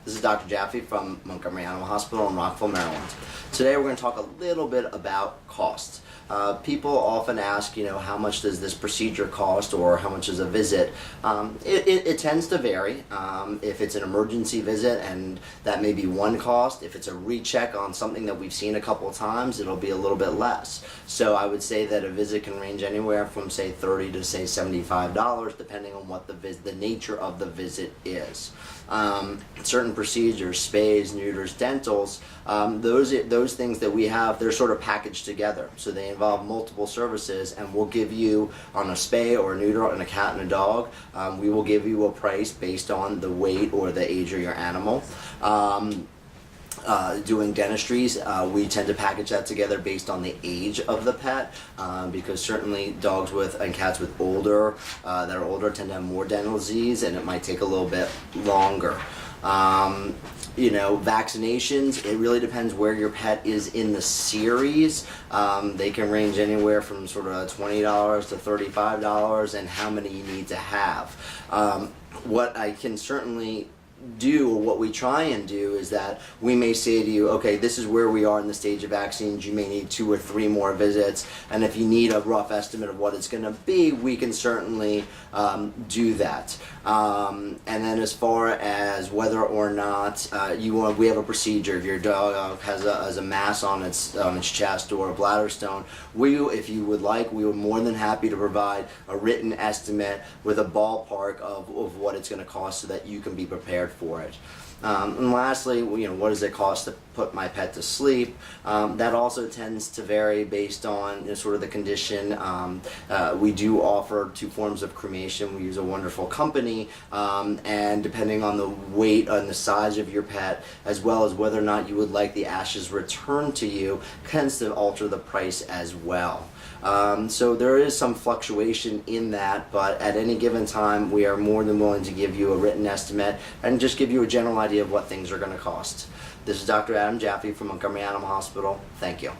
This is Dr. Jaffe from Montgomery Animal Hospital in Rockville, Maryland. Today we're going to talk a little bit about costs. People often ask, how much does this procedure cost or how much is a visit? It tends to vary. If it's an emergency visit, and that may be one cost. If it's a recheck on something that we've seen a couple of times, it'll be a little bit less. So I would say that a visit can range anywhere from say $30 to say $75, depending on what the nature of the visit is. Certain procedures, spays, neuters, dentals, those things that we have, they're sort of packaged together. So they involve multiple services, and we'll give you, on a spay or a neuter and a cat and a dog, we will give you a price based on the weight or the age of your animal. Doing dentistries, we tend to package that together based on the age of the pet, because certainly dogs and cats that are older tend to have more dental disease, and it might take a little bit longer. Vaccinations, it really depends where your pet is in the series. They can range anywhere from sort of $20 to $35 and how many you need to have. What I can certainly do, or what we try and do, is that we may say to you, okay, this is where we are in the stage of vaccines, you may need 2 or 3 more visits, and if you need a rough estimate of what it's going to be, we can certainly do that. And then as far as whether or not we have a procedure, if your dog has a mass on its chest or a bladder stone, if you would like, we are more than happy to provide a written estimate with a ballpark of what it's going to cost so that you can be prepared for it. And lastly, what does it cost to put my pet to sleep? That also tends to vary based on sort of the condition. We do offer 2 forms of cremation. We use a wonderful company, and depending on the weight and the size of your pet, as well as whether or not you would like the ashes returned to you, tends to alter the price as well. So there is some fluctuation in that, but at any given time we are more than willing to give you a written estimate and just give you a general idea of what things are going to cost. This is Dr. Adam Jaffe from Montgomery Animal Hospital. Thank you.